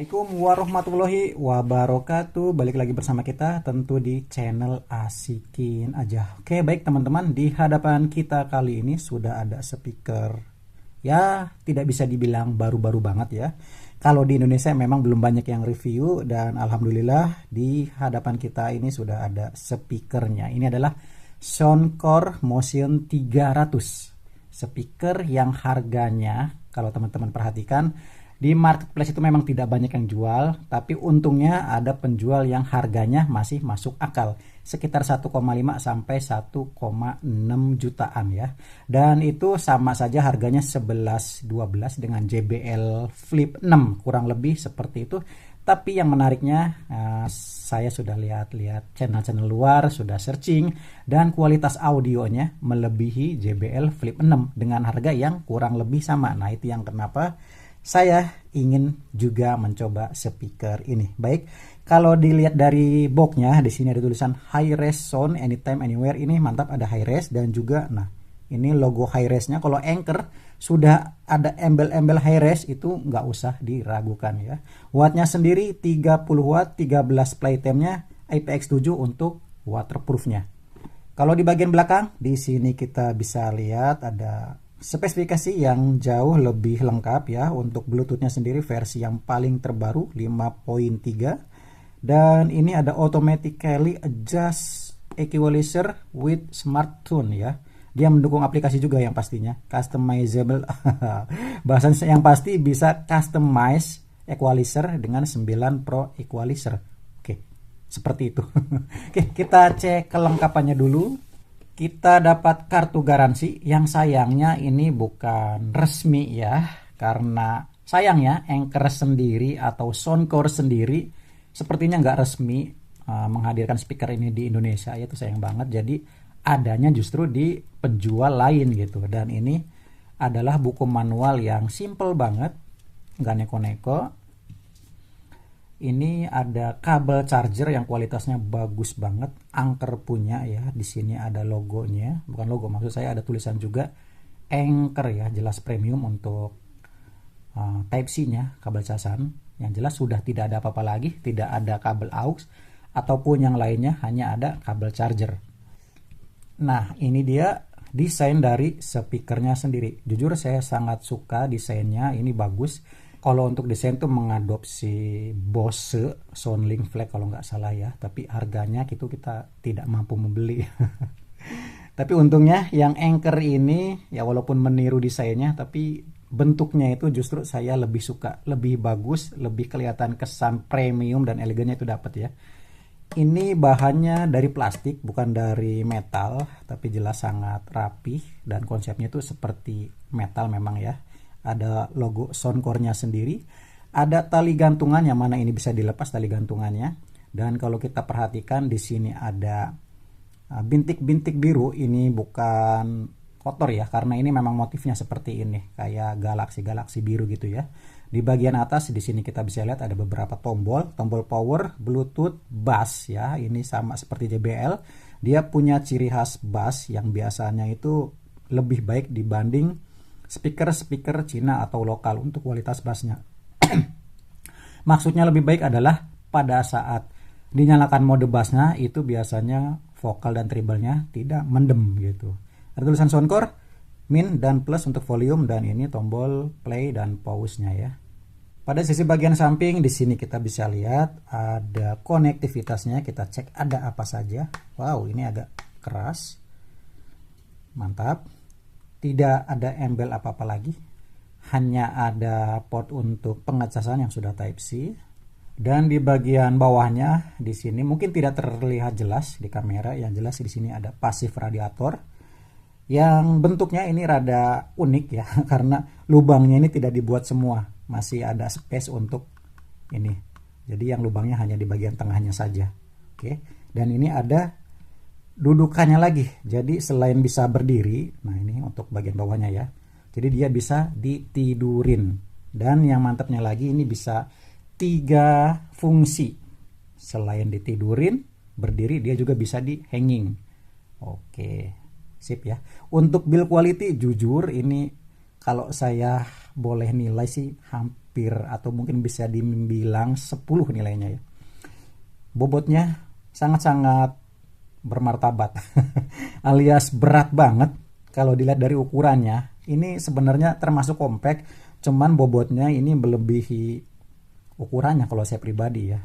Assalamualaikum warahmatullahi wabarakatuh. Balik lagi bersama kita tentu di channel Asikin Aja. Oke, baik teman-teman, di hadapan kita kali ini sudah ada speaker. Ya, tidak bisa dibilang baru-baru banget ya. Kalau di Indonesia memang belum banyak yang review, dan alhamdulillah di hadapan kita ini sudah ada speakernya. Ini adalah Soundcore Motion 300. Speaker yang harganya, kalau teman-teman perhatikan, di marketplace itu memang tidak banyak yang jual, tapi untungnya ada penjual yang harganya masih masuk akal, sekitar 1,5 sampai 1,6 jutaan ya. Dan itu sama saja harganya 11-12 dengan JBL Flip 6, kurang lebih seperti itu. Tapi yang menariknya, saya sudah lihat-lihat channel-channel luar, sudah searching, dan kualitas audionya melebihi JBL Flip 6 dengan harga yang kurang lebih sama. Nah, itu yang kenapa saya ingin juga mencoba speaker ini. Baik, kalau dilihat dari boxnya, di sini ada tulisan high res sound anytime anywhere. Ini mantap, ada high res dan juga, nah ini logo high resnya. Kalau Anchor sudah ada embel-embel high res, itu nggak usah diragukan ya. Wattnya sendiri 30 watt, 13 playtime-nya, IPX7 untuk waterproofnya. Kalau di bagian belakang, di sini kita bisa lihat ada spesifikasi yang jauh lebih lengkap ya. Untuk Bluetooth-nya sendiri versi yang paling terbaru 5.3, dan ini ada automatically adjust equalizer with smart tune ya. Dia mendukung aplikasi juga yang pastinya customizable. Bahasan yang pasti bisa customize equalizer dengan 9 Pro equalizer. Oke, seperti itu. Oke, kita cek kelengkapannya dulu. Kita dapat kartu garansi yang sayangnya ini bukan resmi ya, karena sayangnya Anchor sendiri atau Soundcore sendiri sepertinya nggak resmi menghadirkan speaker ini di Indonesia ya. Itu sayang banget. Jadi adanya justru di penjual lain gitu. Dan ini adalah buku manual yang simple banget, nggak neko-neko. Ini ada kabel charger yang kualitasnya bagus banget, Anchor punya ya. Di sini ada logonya, bukan logo, maksud saya ada tulisan juga Anchor ya, jelas premium untuk Type-C-nya, kabel casan. Yang jelas sudah tidak ada apa-apa lagi, tidak ada kabel aux ataupun yang lainnya, hanya ada kabel charger. Nah, ini dia desain dari speakernya sendiri. Jujur saya sangat suka desainnya, ini bagus. Kalau untuk desain tuh mengadopsi Bose Soundlink Flex kalau nggak salah ya, tapi harganya itu kita tidak mampu membeli. Tapi untungnya yang Anchor ini ya, walaupun meniru desainnya, tapi bentuknya itu justru saya lebih suka, lebih bagus, lebih kelihatan kesan premium dan elegannya itu dapat ya. Ini bahannya dari plastik, bukan dari metal, tapi jelas sangat rapih dan konsepnya itu seperti metal memang ya. Ada logo Soundcore-nya sendiri, ada tali gantungan yang mana ini bisa dilepas tali gantungannya. Dan kalau kita perhatikan di sini ada bintik-bintik biru. Ini bukan kotor ya, karena ini memang motifnya seperti ini, kayak galaksi-galaksi biru gitu ya. Di bagian atas di sini kita bisa lihat ada beberapa tombol power, Bluetooth, bass ya. Ini sama seperti JBL, dia punya ciri khas bass yang biasanya itu lebih baik dibanding speaker Cina atau lokal untuk kualitas bassnya. Maksudnya lebih baik adalah pada saat dinyalakan mode bassnya itu biasanya vokal dan treble-nya tidak mendem gitu. Ada tulisan Soundcore, min dan plus untuk volume, dan ini tombol play dan pause-nya ya. Pada sisi bagian samping di sini kita bisa lihat ada konektivitasnya. Kita cek ada apa saja. Wow, ini agak keras. Mantap. Tidak ada embel apa-apa lagi, hanya ada port untuk pengecasan yang sudah Type-C. Dan di bagian bawahnya di sini mungkin tidak terlihat jelas di kamera, yang jelas di sini ada pasif radiator yang bentuknya ini rada unik ya, karena lubangnya ini tidak dibuat semua, masih ada space untuk ini. Jadi yang lubangnya hanya di bagian tengahnya saja. Oke, dan ini ada dudukannya lagi, jadi selain bisa berdiri, nah ini untuk bagian bawahnya ya, jadi dia bisa ditidurin. Dan yang mantapnya lagi, ini bisa 3 fungsi, selain ditidurin, berdiri, dia juga bisa di hanging. Oke, sip ya. Untuk build quality jujur ini kalau saya boleh nilai sih hampir atau mungkin bisa dibilang 10 nilainya ya. Bobotnya sangat-sangat bermartabat alias berat banget kalau dilihat dari ukurannya. Ini sebenarnya termasuk compact, cuman bobotnya ini melebihi ukurannya kalau saya pribadi ya.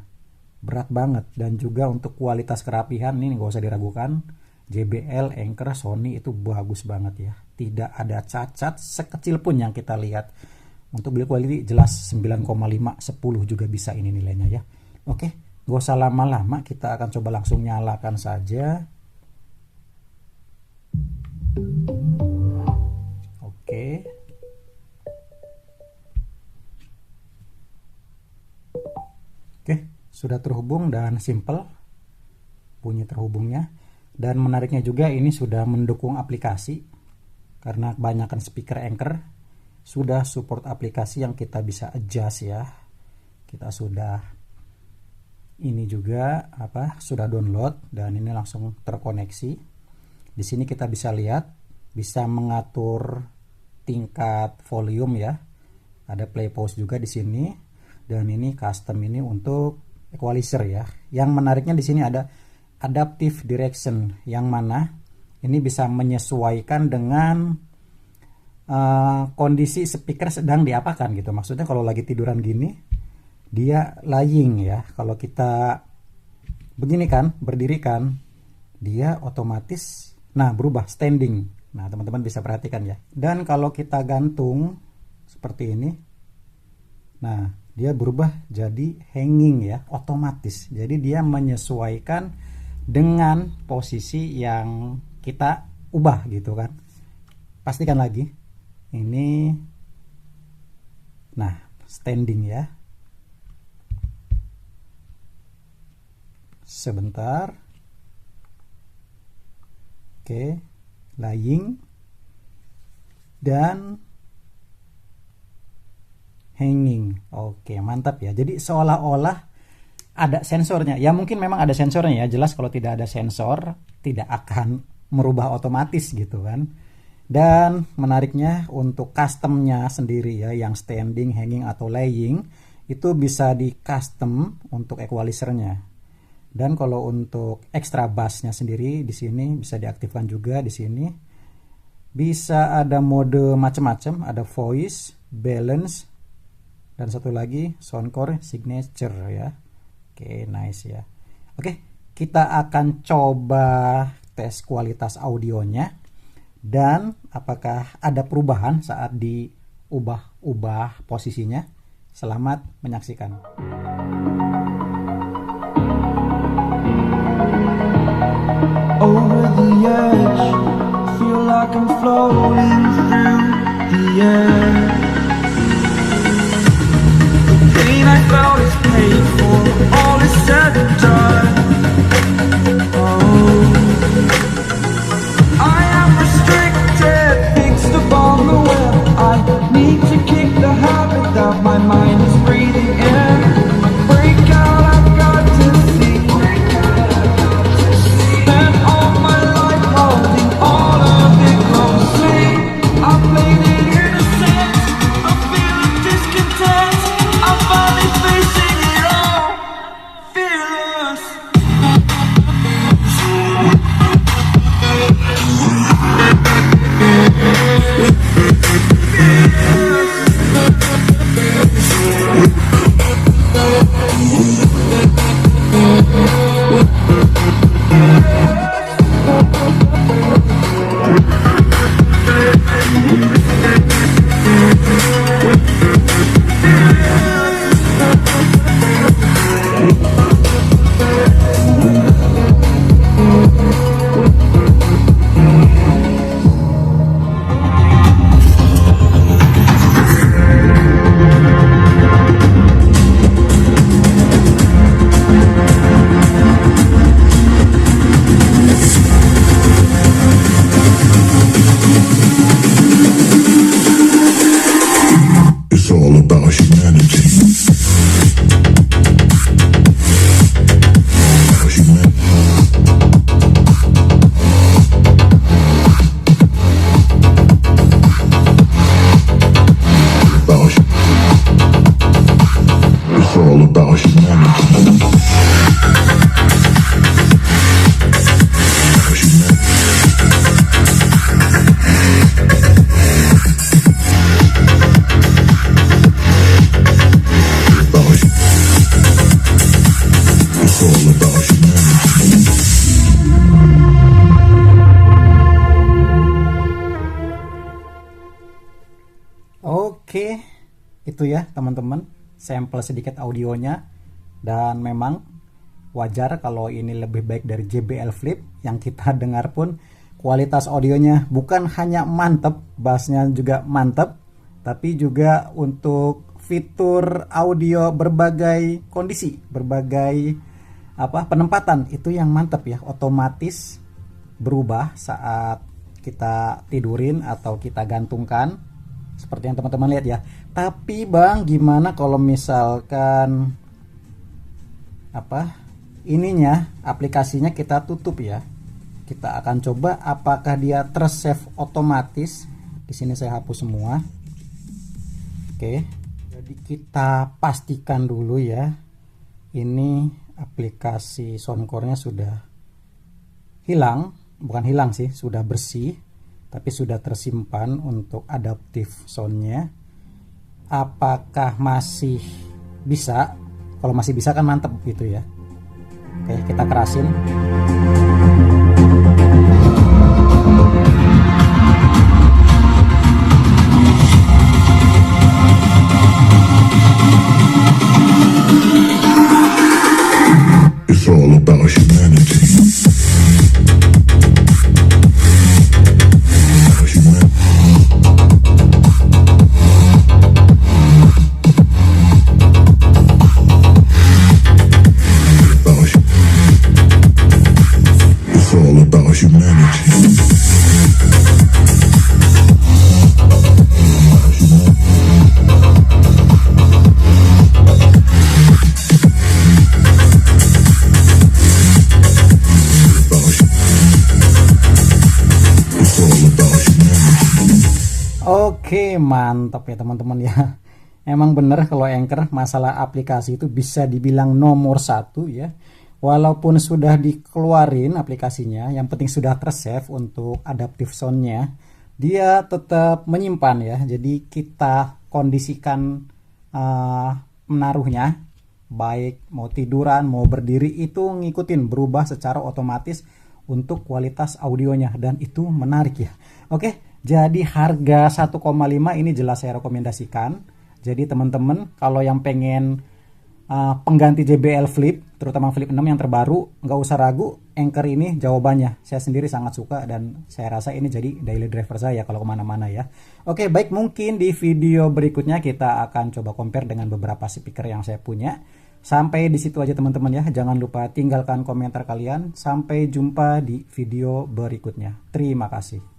Berat banget, dan juga untuk kualitas kerapihan ini nggak usah diragukan. JBL, Anker, Sony itu bagus banget ya. Tidak ada cacat sekecil pun yang kita lihat. Untuk build quality jelas 9,5, 10 juga bisa ini nilainya ya. Oke, gak usah lama-lama, kita akan coba langsung nyalakan saja. Oke. Oke, sudah terhubung dan simple bunyi terhubungnya. Dan menariknya juga ini sudah mendukung aplikasi, karena kebanyakan speaker Anker sudah support aplikasi yang kita bisa adjust ya. Kita sudah ini juga sudah download dan ini langsung terkoneksi. Di sini kita bisa lihat, bisa mengatur tingkat volume ya. Ada play pause juga di sini, dan ini custom ini untuk equalizer ya. Yang menariknya di sini ada adaptive direction, yang mana ini bisa menyesuaikan dengan kondisi speaker sedang diapakan gitu. Maksudnya kalau lagi tiduran gini dia lying ya, kalau kita begini kan, berdiri kan, dia otomatis berubah standing. Nah teman-teman bisa perhatikan ya. Dan kalau kita gantung seperti ini, nah dia berubah jadi hanging ya, otomatis. Jadi dia menyesuaikan dengan posisi yang kita ubah gitu kan. Pastikan lagi ini, nah standing ya. Sebentar. Oke, lying dan hanging. Oke, mantap ya. Jadi seolah-olah ada sensornya. Ya mungkin memang ada sensornya ya. Jelas kalau tidak ada sensor tidak akan merubah otomatis gitu kan. Dan menariknya untuk customnya sendiri ya, yang standing, hanging atau laying itu bisa di custom untuk equalizernya. Dan kalau untuk extra bassnya sendiri di sini bisa diaktifkan juga di sini. Bisa ada mode macam-macam, ada voice, balance, dan satu lagi soundcore signature ya. Oke, nice ya. Oke, kita akan coba tes kualitas audionya dan apakah ada perubahan saat diubah-ubah posisinya. Selamat menyaksikan. Over the edge, feel like I'm floating through the air. The pain I felt is paid for, all is said and done. Oh, I am restricted, fixed upon the web. I need to kick the habit that my mind is breathing in. Break out, I've got to see. Spent all my life holding all of it closely. I played it innocent. itu ya teman-teman, sampel sedikit audionya. Dan memang wajar kalau ini lebih baik dari JBL Flip. Yang kita dengar pun kualitas audionya bukan hanya mantep, bassnya juga mantep, tapi juga untuk fitur audio berbagai kondisi, berbagai penempatan itu yang mantep ya, otomatis berubah saat kita tidurin atau kita gantungkan seperti yang teman-teman lihat ya. Tapi Bang, gimana kalau misalkan aplikasinya kita tutup ya? Kita akan coba apakah dia tersave otomatis. Di sini saya hapus semua. Oke. Jadi kita pastikan dulu ya. Ini aplikasi soundcore-nya sudah hilang, bukan hilang sih, sudah bersih, tapi sudah tersimpan untuk adaptive sound-nya. Apakah masih bisa? Kalau masih bisa kan mantep gitu ya. Oke, kita kerasin. It's all about humanity. It's all about humanity. Oke, mantap ya teman-teman ya. Emang bener kalau Anchor masalah aplikasi itu bisa dibilang nomor satu ya. Walaupun sudah dikeluarin aplikasinya, yang penting sudah tersave untuk adaptive soundnya, dia tetap menyimpan ya. Jadi kita kondisikan menaruhnya, baik mau tiduran mau berdiri, itu ngikutin berubah secara otomatis untuk kualitas audionya, dan itu menarik ya. Oke, jadi harga 1,5 ini jelas saya rekomendasikan. Jadi teman-teman kalau yang pengen pengganti JBL Flip, terutama Flip 6 yang terbaru, nggak usah ragu, Anchor ini jawabannya. Saya sendiri sangat suka dan saya rasa ini jadi daily driver saya kalau kemana-mana ya. Oke, baik, mungkin di video berikutnya kita akan coba compare dengan beberapa speaker yang saya punya. Sampai di situ aja teman-teman ya. Jangan lupa tinggalkan komentar kalian. Sampai jumpa di video berikutnya. Terima kasih.